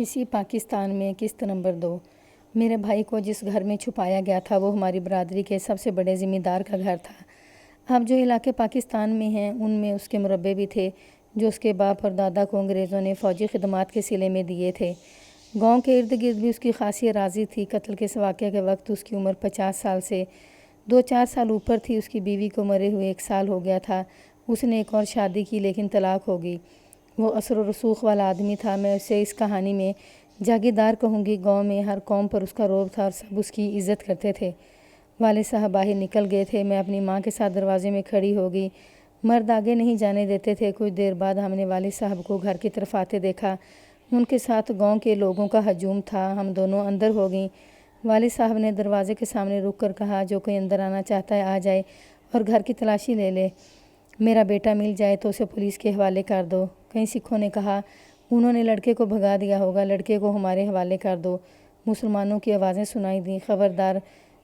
کسی پاکستان میں قسط نمبر 2۔ میرے بھائی کو جس گھر میں چھپایا گیا تھا وہ ہماری برادری کے سب سے بڑے ذمہ دار کا گھر تھا۔ اب جو علاقے پاکستان میں ہیں ان میں اس کے مربے بھی تھے جو اس کے باپ اور دادا کو انگریزوں نے فوجی خدمات کے صلے میں دیے تھے۔ گاؤں کے ارد گرد بھی اس کی خاصی اراضی تھی۔ قتل کے اس واقعے کے وقت اس کی عمر 50 سال سے 2-4 سال اوپر تھی۔ اس کی بیوی کو مرے ہوئے 1 سال ہو گیا تھا۔ اس نے ایک اور شادی کی لیکن طلاق ہو گئی۔ وہ اثر و رسوخ والا آدمی تھا۔ میں اسے اس کہانی میں جاگیردار کہوں گی۔ گاؤں میں ہر قوم پر اس کا رعب تھا اور سب اس کی عزت کرتے تھے۔ والد صاحب باہر نکل گئے تھے۔ میں اپنی ماں کے ساتھ دروازے میں کھڑی ہو گئی۔ مرد آگے نہیں جانے دیتے تھے۔ کچھ دیر بعد ہم نے والد صاحب کو گھر کی طرف آتے دیکھا۔ ان کے ساتھ گاؤں کے لوگوں کا ہجوم تھا۔ ہم دونوں اندر ہو گئیں۔ والد صاحب نے دروازے کے سامنے رک کر کہا، جو کوئی اندر آنا چاہتا ہے آ جائے اور گھر کی تلاشی لے لے۔ میرا بیٹا مل جائے تو اسے پولیس کے حوالے کر دو۔ کئی سکھوں نے کہا، انہوں نے لڑکے کو بھگا دیا ہوگا، لڑکے کو ہمارے حوالے کر دو۔ مسلمانوں کی آوازیں سنائی دیں، خبردار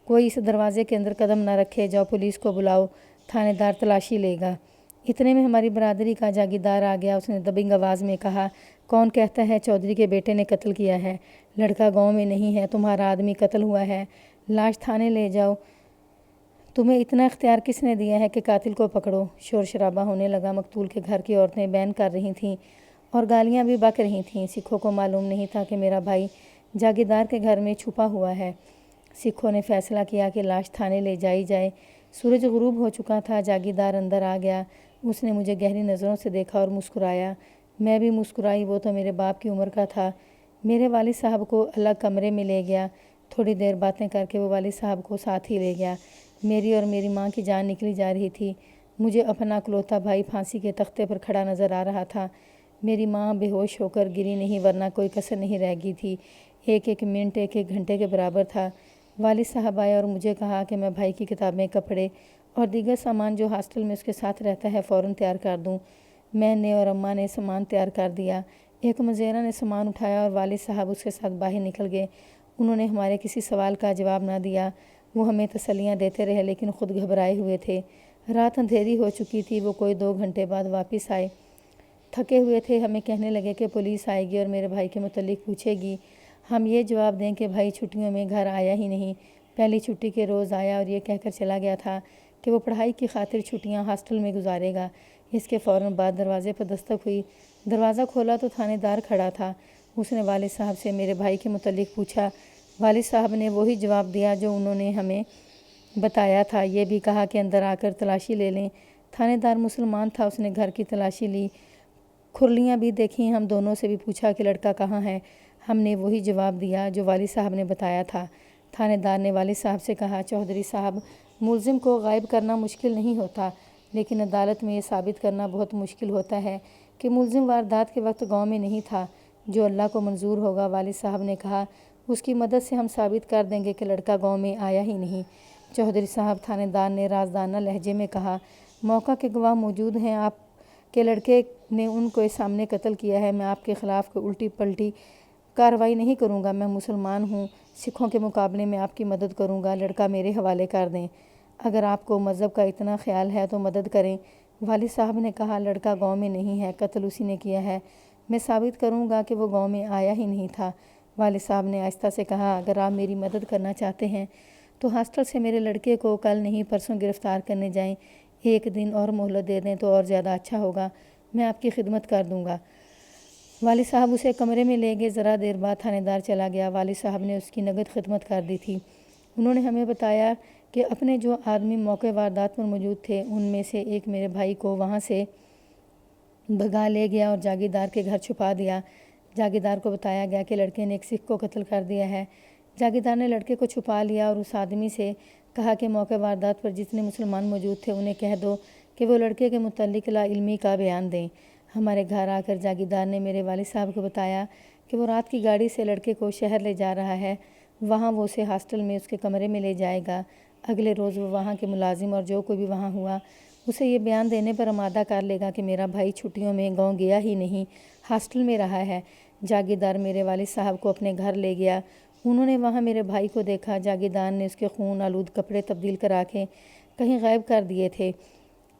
کوئی اس دروازے کے اندر قدم نہ رکھے، جاؤ پولیس کو بلاؤ، تھانے دار تلاشی لے گا۔ اتنے میں ہماری برادری کا جاگیردار آ گیا۔ اس نے دبنگ آواز میں کہا، کون کہتا ہے چودھری کے بیٹے نے قتل کیا ہے؟ لڑکا گاؤں میں نہیں ہے، تمہارا آدمی قتل ہوا ہے، لاش تھانے لے جاؤ۔ تمہیں اتنا اختیار کس نے دیا ہے کہ قاتل کو پکڑو؟ شور شرابہ ہونے لگا۔ مقتول کے گھر کی عورتیں بین کر رہی تھیں اور گالیاں بھی بک رہی تھیں۔ سکھوں کو معلوم نہیں تھا کہ میرا بھائی جاگیردار کے گھر میں چھپا ہوا ہے۔ سکھوں نے فیصلہ کیا کہ لاش تھانے لے جائی جائے۔ سورج غروب ہو چکا تھا۔ جاگیردار اندر آ گیا۔ اس نے مجھے گہری نظروں سے دیکھا اور مسکرایا۔ میں بھی مسکرائی۔ وہ تو میرے باپ کی عمر کا تھا۔ میرے والد صاحب کو الگ کمرے میں لے گیا۔ تھوڑی دیر باتیں کر کے وہ والد صاحب کو ساتھ ہی لے گیا۔ میری اور میری ماں کی جان نکلی جا رہی تھی۔ مجھے اپنا اکلوتا بھائی پھانسی کے تختے پر کھڑا نظر آ رہا تھا۔ میری ماں بے ہوش ہو کر گری نہیں ورنہ کوئی کسر نہیں رہ گئی تھی۔ ایک ایک منٹ 1-1 گھنٹے کے برابر تھا۔ والد صاحب آئے اور مجھے کہا کہ میں بھائی کی کتابیں، کپڑے اور دیگر سامان جو ہاسٹل میں اس کے ساتھ رہتا ہے فوراً تیار کر دوں۔ میں نے اور اماں نے سامان تیار کر دیا۔ ایک مزیرہ نے سامان اٹھایا اور والد صاحب اس کے ساتھ باہر نکل گئے۔ انہوں نے ہمارے کسی سوال کا جواب نہ دیا۔ وہ ہمیں تسلیاں دیتے رہے لیکن خود گھبرائے ہوئے تھے۔ رات اندھیری ہو چکی تھی۔ وہ کوئی 2 گھنٹے بعد واپس آئے۔ تھکے ہوئے تھے۔ ہمیں کہنے لگے کہ پولیس آئے گی اور میرے بھائی کے متعلق پوچھے گی۔ ہم یہ جواب دیں کہ بھائی چھٹیوں میں گھر آیا ہی نہیں۔ پہلی چھٹی کے روز آیا اور یہ کہہ کر چلا گیا تھا کہ وہ پڑھائی کی خاطر چھٹیاں ہاسٹل میں گزارے گا۔ اس کے فوراً بعد دروازے پر دستک ہوئی۔ دروازہ کھولا تو تھانے دار کھڑا تھا۔ اس نے والد صاحب سے میرے بھائی کے متعلق پوچھا۔ والد صاحب نے وہی جواب دیا جو انہوں نے ہمیں بتایا تھا۔ یہ بھی کہا کہ اندر آ کر تلاشی لے لیں۔ تھانے دار مسلمان تھا۔ اس نے گھر کی تلاشی لی، کھرلیاں بھی دیکھیں۔ ہم دونوں سے بھی پوچھا کہ لڑکا کہاں ہے؟ ہم نے وہی جواب دیا جو والد صاحب نے بتایا تھا۔ تھانے دار نے والد صاحب سے کہا، چودھری صاحب، ملزم کو غائب کرنا مشکل نہیں ہوتا لیکن عدالت میں یہ ثابت کرنا بہت مشکل ہوتا ہے کہ ملزم واردات کے وقت گاؤں میں نہیں تھا۔ جو اللہ کو منظور ہوگا، والد صاحب نے کہا، اس کی مدد سے ہم ثابت کر دیں گے کہ لڑکا گاؤں میں آیا ہی نہیں۔ چودھری صاحب، تھانے دار نے رازدانہ لہجے میں کہا، موقع کے گواہ موجود ہیں۔ آپ کے لڑکے نے ان کے سامنے قتل کیا ہے۔ میں آپ کے خلاف کوئی الٹی پلٹی کارروائی نہیں کروں گا۔ میں مسلمان ہوں۔ سکھوں کے مقابلے میں آپ کی مدد کروں گا۔ لڑکا میرے حوالے کر دیں۔ اگر آپ کو مذہب کا اتنا خیال ہے تو مدد کریں۔ والد صاحب نے کہا، لڑکا گاؤں میں نہیں ہے، قتل اسی نے کیا ہے۔ میں ثابت کروں گا کہ وہ گاؤں میں آیا ہی نہیں تھا۔ والد صاحب نے آہستہ سے کہا، اگر آپ میری مدد کرنا چاہتے ہیں تو ہاسٹل سے میرے لڑکے کو کل نہیں پرسوں گرفتار کرنے جائیں۔ 1 دن اور مہلت دے دیں تو اور زیادہ اچھا ہوگا۔ میں آپ کی خدمت کر دوں گا۔ والد صاحب اسے کمرے میں لے گئے۔ ذرا دیر بعد تھانے دار چلا گیا۔ والد صاحب نے اس کی نقد خدمت کر دی تھی۔ انہوں نے ہمیں بتایا کہ اپنے جو آدمی موقع واردات پر موجود تھے ان میں سے ایک میرے بھائی کو وہاں سے بھگا لے گیا اور جاگیردار کے گھر چھپا دیا۔ جاگیردار کو بتایا گیا کہ لڑکے نے ایک سکھ کو قتل کر دیا ہے۔ جاگیردار نے لڑکے کو چھپا لیا اور اس آدمی سے کہا کہ موقع واردات پر جتنے مسلمان موجود تھے انہیں کہہ دو کہ وہ لڑکے کے متعلق لا علمی کا بیان دیں۔ ہمارے گھر آ کر جاگیردار نے میرے والد صاحب کو بتایا کہ وہ رات کی گاڑی سے لڑکے کو شہر لے جا رہا ہے۔ وہاں وہ اسے ہاسٹل میں اس کے کمرے میں لے جائے گا۔ اگلے روز وہ وہاں کے ملازم اور جو کوئی بھی وہاں ہوا اسے یہ بیان دینے پر آمادہ کر لے گا کہ میرا بھائی چھٹیوں میں گاؤں گیا ہی نہیں، ہاسٹل میں رہا ہے۔ جاگیردار میرے والد صاحب کو اپنے گھر لے گیا۔ انہوں نے وہاں میرے بھائی کو دیکھا۔ جاگیردار نے اس کے خون آلود کپڑے تبدیل کرا کے کہیں غائب کر دیے تھے۔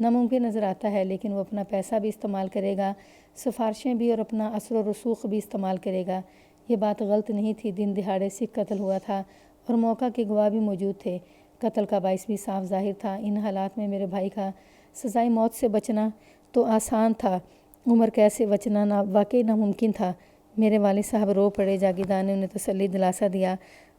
ناممکن نظر آتا ہے، لیکن وہ اپنا پیسہ بھی استعمال کرے گا، سفارشیں بھی اور اپنا اثر و رسوخ بھی استعمال کرے گا۔ یہ بات غلط نہیں تھی۔ دن دہاڑے سکھ قتل ہوا تھا اور موقع کے گواہ بھی موجود تھے۔ قتل کا باعث بھی صاف ظاہر تھا۔ ان حالات میں میرے بھائی کا سزائے موت سے بچنا تو آسان تھا، عمر قید سے بچنا واقعی ناممکن تھا۔ میرے والد صاحب رو پڑے۔ جاگیردار نے انہیں تسلی دلاسا دیا۔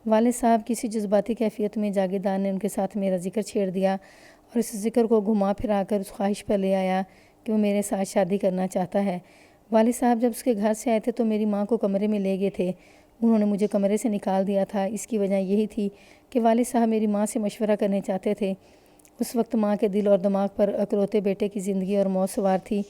والد صاحب کسی جذباتی کیفیت میں جاگیردار نے ان کے ساتھ میرا ذکر چھیڑ دیا اور اس ذکر کو گھما پھرا کر اس خواہش پر لے آیا کہ وہ میرے ساتھ شادی کرنا چاہتا ہے۔ والد صاحب جب اس کے گھر سے آئے تھے تو میری ماں کو کمرے میں لے گئے تھے۔ انہوں نے مجھے کمرے سے نکال دیا تھا۔ اس کی وجہ یہی تھی کہ والد صاحب میری ماں سے مشورہ کرنے چاہتے تھے۔ اس وقت ماں کے دل اور دماغ پر اکلوتے بیٹے کی زندگی اور موت سوار تھی۔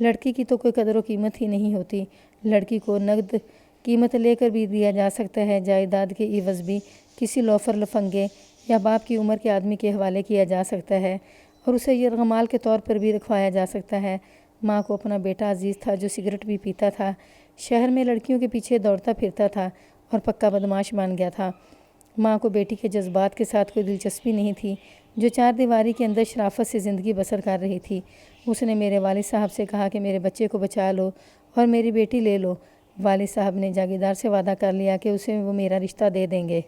لڑکی کی تو کوئی قدر و قیمت ہی نہیں ہوتی۔ لڑکی کو نقد قیمت لے کر بھی دیا جا سکتا ہے، جائیداد کے عوض بھی کسی لوفر لفنگے یا باپ کی عمر کے آدمی کے حوالے کیا جا سکتا ہے اور اسے یرغمال کے طور پر بھی رکھوایا جا سکتا ہے۔ ماں کو اپنا بیٹا عزیز تھا جو سگریٹ بھی پیتا تھا، شہر میں لڑکیوں کے پیچھے دوڑتا پھرتا تھا اور پکا بدماش بن گیا تھا۔ ماں کو بیٹی کے جذبات کے ساتھ کوئی دلچسپی نہیں تھی، جو چار دیواری کے اندر شرافت سے زندگی بسر کر رہی تھی۔ اس نے میرے والد صاحب سے کہا کہ میرے بچے کو بچا لو اور میری بیٹی لے لو۔ والد صاحب نے جاگیردار سے وعدہ کر لیا کہ اسے وہ میرا رشتہ دے دیں گے۔